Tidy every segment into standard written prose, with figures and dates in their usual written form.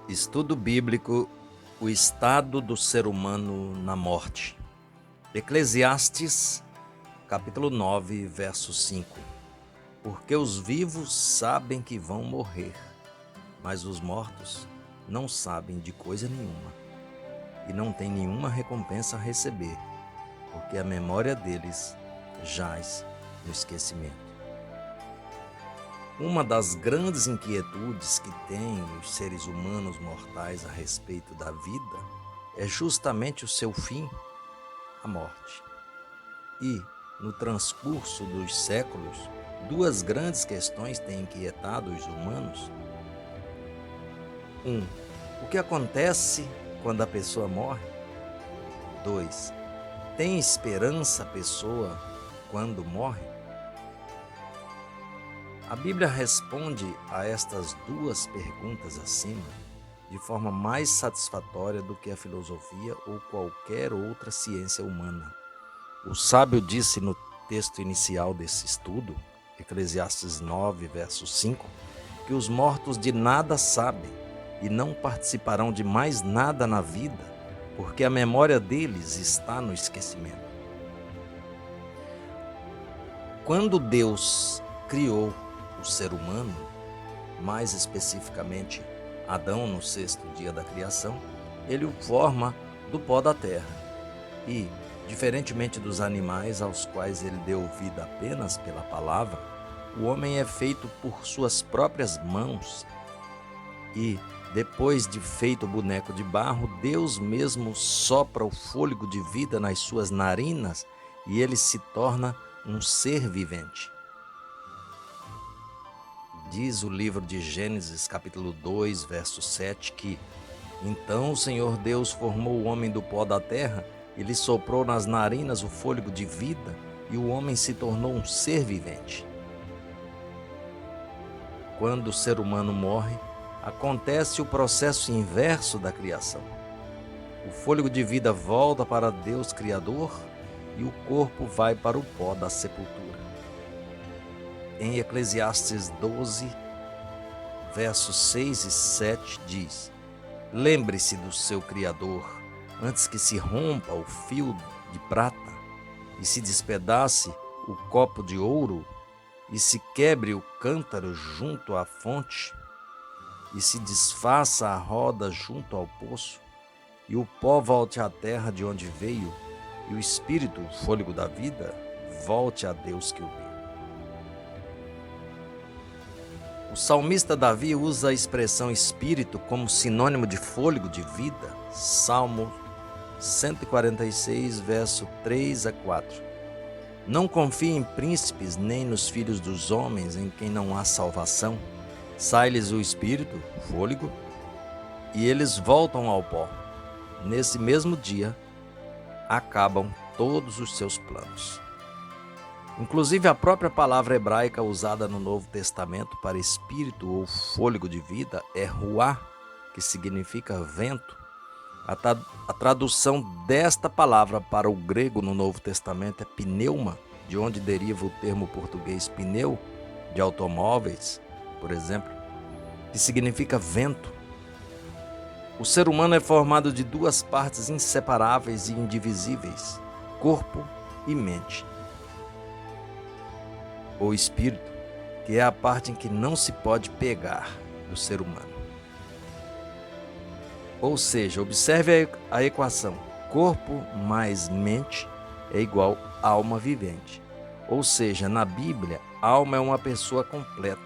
Estudo bíblico: o estado do ser humano na morte. Eclesiastes, capítulo 9, verso 5. Porque os vivos sabem que vão morrer, mas os mortos não sabem de coisa nenhuma, e não têm nenhuma recompensa a receber, porque a memória deles jaz no esquecimento. Uma das grandes inquietudes que têm os seres humanos mortais a respeito da vida é justamente o seu fim, a morte. E, no transcurso dos séculos, duas grandes questões têm inquietado os humanos. O que acontece quando a pessoa morre? 2. Tem esperança a pessoa quando morre? A Bíblia responde a estas duas perguntas acima de forma mais satisfatória do que a filosofia ou qualquer outra ciência humana. O sábio disse no texto inicial desse estudo, Eclesiastes 9, verso 5, que os mortos de nada sabem e não participarão de mais nada na vida, porque a memória deles está no esquecimento. Quando Deus criou o ser humano, mais especificamente Adão no sexto dia da criação, ele o forma do pó da terra e, diferentemente dos animais aos quais ele deu vida apenas pela palavra, o homem é feito por suas próprias mãos e, depois de feito o boneco de barro, Deus mesmo sopra o fôlego de vida nas suas narinas e ele se torna um ser vivente. Diz o livro de Gênesis, capítulo 2, verso 7, que então o Senhor Deus formou o homem do pó da terra e lhe soprou nas narinas o fôlego de vida e o homem se tornou um ser vivente. Quando o ser humano morre, acontece o processo inverso da criação. O fôlego de vida volta para Deus Criador e o corpo vai para o pó da sepultura. Em Eclesiastes 12, versos 6 e 7 diz: lembre-se do seu Criador antes que se rompa o fio de prata e se despedace o copo de ouro e se quebre o cântaro junto à fonte e se desfaça a roda junto ao poço e o pó volte à terra de onde veio e o espírito, o fôlego da vida, volte a Deus que o deu. O salmista Davi usa a expressão espírito como sinônimo de fôlego de vida. Salmo 146, verso 3 a 4. Não confie em príncipes, nem nos filhos dos homens, em quem não há salvação. Sai-lhes o espírito, o fôlego, e eles voltam ao pó. Nesse mesmo dia, acabam todos os seus planos. Inclusive, a própria palavra hebraica usada no Novo Testamento para espírito ou fôlego de vida é ruá, que significa vento. A tradução desta palavra para o grego no Novo Testamento é pneuma, de onde deriva o termo português pneu, de automóveis, por exemplo, que significa vento. O ser humano é formado de duas partes inseparáveis e indivisíveis, corpo e mente. Ou espírito, que é a parte em que não se pode pegar do ser humano. Ou seja, observe a equação: corpo mais mente é igual a alma vivente. Ou seja, na Bíblia, alma é uma pessoa completa.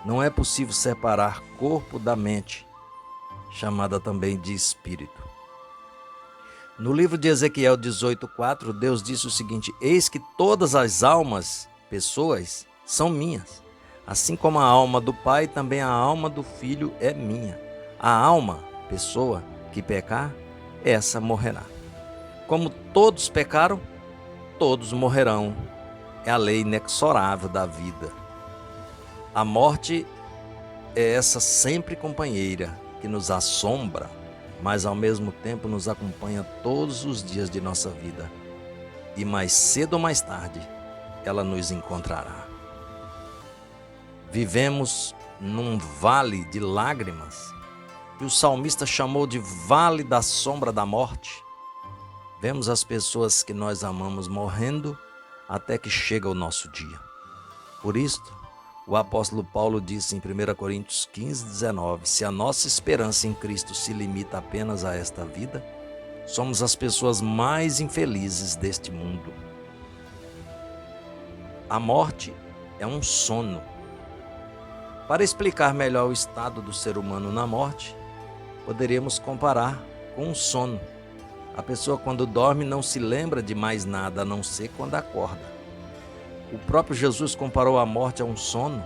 Não é possível separar corpo da mente, chamada também de espírito. No livro de Ezequiel 18:4, Deus disse o seguinte: eis que todas as almas, pessoas, são minhas. Assim como a alma do Pai, também a alma do Filho é minha. A alma, pessoa, que pecar, essa morrerá. Como todos pecaram, todos morrerão. É a lei inexorável da vida. A morte é essa sempre companheira que nos assombra, mas ao mesmo tempo nos acompanha todos os dias de nossa vida. E mais cedo ou mais tarde, ela nos encontrará. Vivemos num vale de lágrimas, que o salmista chamou de vale da sombra da morte, vemos as pessoas que nós amamos morrendo até que chega o nosso dia. Por isto, o apóstolo Paulo disse em 1 Coríntios 15:19, se a nossa esperança em Cristo se limita apenas a esta vida, somos as pessoas mais infelizes deste mundo. A morte é um sono. Para explicar melhor o estado do ser humano na morte, poderíamos comparar com um sono. A pessoa, quando dorme, não se lembra de mais nada a não ser quando acorda. O próprio Jesus comparou a morte a um sono.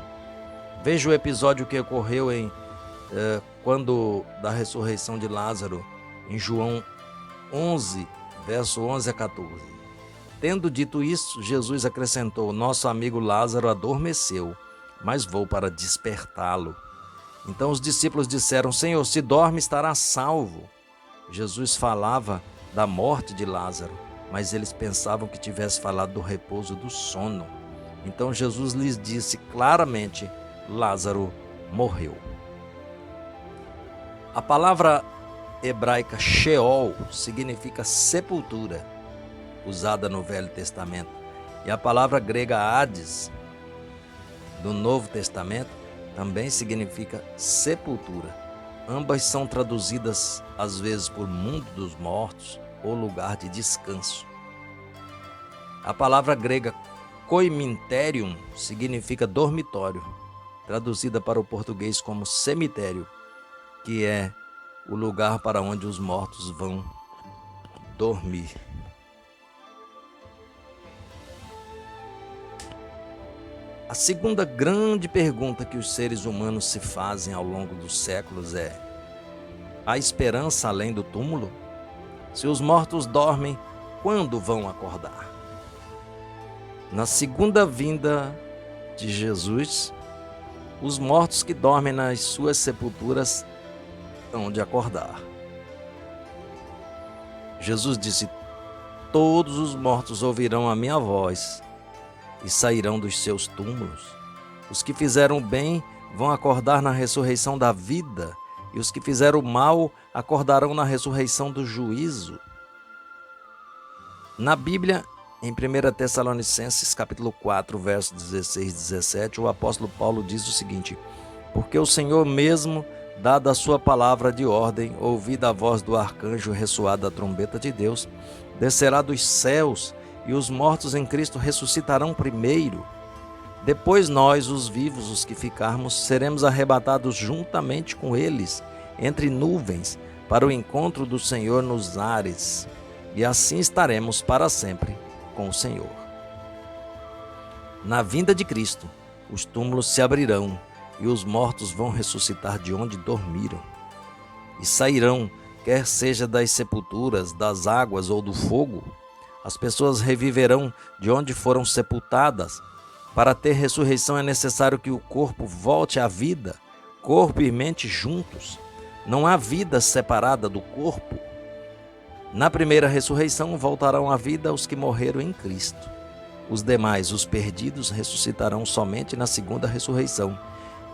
Veja o episódio que ocorreu da ressurreição de Lázaro, em João 11, verso 11 a 14. Tendo dito isso, Jesus acrescentou, nosso amigo Lázaro adormeceu, mas vou para despertá-lo. Então os discípulos disseram, Senhor, se dorme estará salvo. Jesus falava da morte de Lázaro, mas eles pensavam que tivesse falado do repouso do sono. Então Jesus lhes disse claramente, Lázaro morreu. A palavra hebraica Sheol significa sepultura, usada no Velho Testamento, e a palavra grega Hades, do Novo Testamento, também significa sepultura. Ambas são traduzidas às vezes por mundo dos mortos ou lugar de descanso. A palavra grega koiminterium significa dormitório, traduzida para o português como cemitério, que é o lugar para onde os mortos vão dormir. A segunda grande pergunta que os seres humanos se fazem ao longo dos séculos é: há esperança além do túmulo? Se os mortos dormem, quando vão acordar? Na segunda vinda de Jesus, os mortos que dormem nas suas sepulturas hão de acordar. Jesus disse: todos os mortos ouvirão a minha voz e sairão dos seus túmulos. Os que fizeram bem vão acordar na ressurreição da vida, e os que fizeram mal acordarão na ressurreição do juízo. Na Bíblia, em 1 Tessalonicenses, capítulo 4, verso 16 e 17, o apóstolo Paulo diz o seguinte: porque o Senhor mesmo, dada a sua palavra de ordem, ouvida a voz do arcanjo e ressoada a trombeta de Deus, descerá dos céus, e os mortos em Cristo ressuscitarão primeiro. Depois nós, os vivos, os que ficarmos, seremos arrebatados juntamente com eles, entre nuvens, para o encontro do Senhor nos ares. E assim estaremos para sempre com o Senhor. Na vinda de Cristo, os túmulos se abrirão, e os mortos vão ressuscitar de onde dormiram. E sairão, quer seja das sepulturas, das águas ou do fogo. As pessoas reviverão de onde foram sepultadas. Para ter ressurreição é necessário que o corpo volte à vida, corpo e mente juntos. Não há vida separada do corpo. Na primeira ressurreição voltarão à vida os que morreram em Cristo. Os demais, os perdidos, ressuscitarão somente na segunda ressurreição,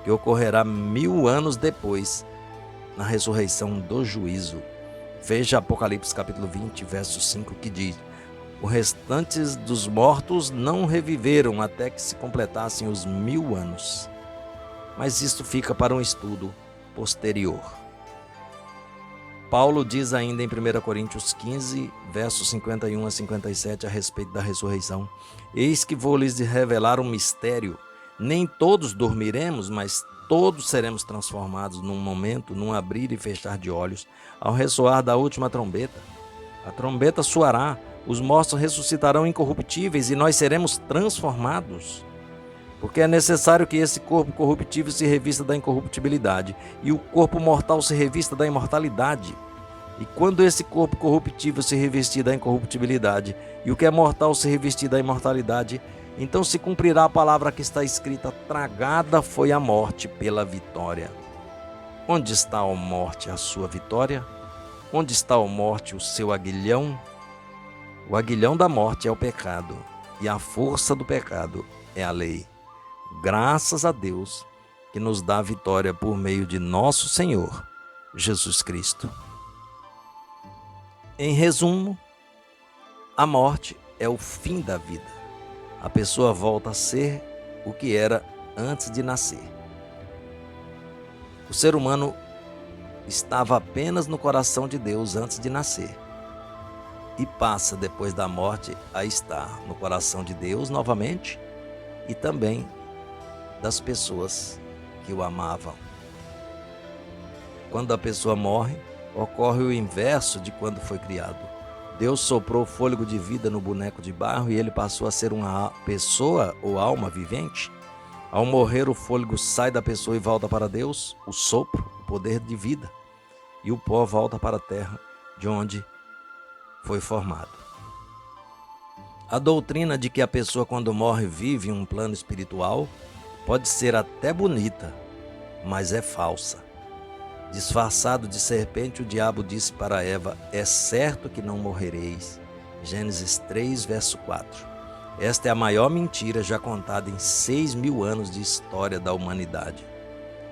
que ocorrerá 1000 anos depois, na ressurreição do juízo. Veja Apocalipse capítulo 20, verso 5, que diz: os restantes dos mortos não reviveram até que se completassem os 1000 anos. Mas isto fica para um estudo posterior. Paulo diz ainda em 1 Coríntios 15, versos 51 a 57, a respeito da ressurreição: eis que vou lhes revelar um mistério. Nem todos dormiremos, mas todos seremos transformados num momento, num abrir e fechar de olhos, ao ressoar da última trombeta. A trombeta soará, os mortos ressuscitarão incorruptíveis e nós seremos transformados. Porque é necessário que esse corpo corruptível se revista da incorruptibilidade e o corpo mortal se revista da imortalidade. E quando esse corpo corruptível se revestir da incorruptibilidade e o que é mortal se revestir da imortalidade, então se cumprirá a palavra que está escrita: tragada foi a morte pela vitória. Onde está, ó morte, a sua vitória? Onde está, ó morte, o seu aguilhão? O aguilhão da morte é o pecado, e a força do pecado é a lei. Graças a Deus que nos dá a vitória por meio de nosso Senhor Jesus Cristo. Em resumo, a morte é o fim da vida. A pessoa volta a ser o que era antes de nascer. O ser humano estava apenas no coração de Deus antes de nascer e passa depois da morte a estar no coração de Deus novamente e também das pessoas que o amavam. Quando a pessoa morre, ocorre o inverso de quando foi criado. Deus soprou fôlego de vida no boneco de barro e ele passou a ser uma pessoa ou alma vivente. Ao morrer, o fôlego sai da pessoa e volta para Deus, o sopro, o poder de vida, e o pó volta para a terra, de onde foi formado. A doutrina de que a pessoa, quando morre, vive em um plano espiritual pode ser até bonita, mas é falsa. Disfarçado de serpente, o diabo disse para Eva: é certo que não morrereis. Gênesis 3, verso 4. Esta é a maior mentira já contada em 6.000 anos de história da humanidade,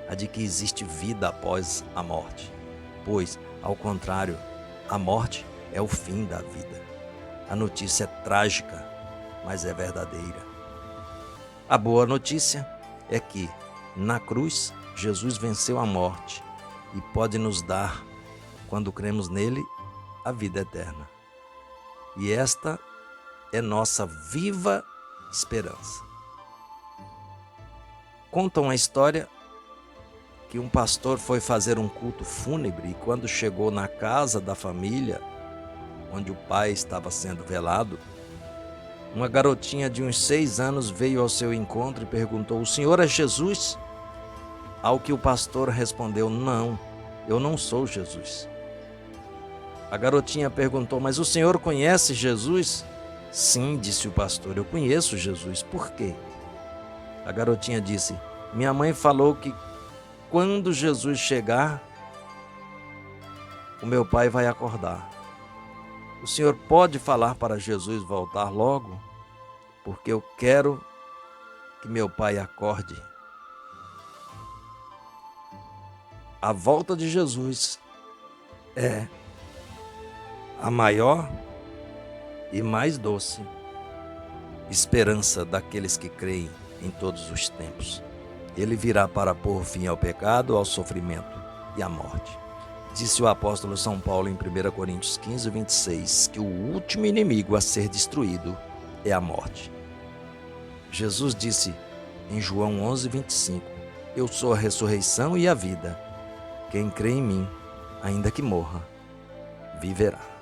a de que existe vida após a morte. Pois, ao contrário, a morte é o fim da vida. A notícia é trágica, mas é verdadeira. A boa notícia é que, na cruz, Jesus venceu a morte e pode nos dar, quando cremos nele, a vida eterna. E esta é nossa viva esperança. Contam a história que um pastor foi fazer um culto fúnebre e quando chegou na casa da família, onde o pai estava sendo velado, uma garotinha de uns 6 anos veio ao seu encontro e perguntou: o senhor é Jesus? Ao que o pastor respondeu: não, eu não sou Jesus. A garotinha perguntou: mas o senhor conhece Jesus? Sim, disse o pastor, eu conheço Jesus. Por quê? A garotinha disse: minha mãe falou que quando Jesus chegar, o meu pai vai acordar. O senhor pode falar para Jesus voltar logo? Porque eu quero que meu pai acorde. A volta de Jesus é a maior e mais doce esperança daqueles que creem em todos os tempos. Ele virá para pôr fim ao pecado, ao sofrimento e à morte. Disse o apóstolo São Paulo em 1 Coríntios 15, 26, que o último inimigo a ser destruído é a morte. Jesus disse em João 11, 25, eu sou a ressurreição e a vida. Quem crê em mim, ainda que morra, viverá.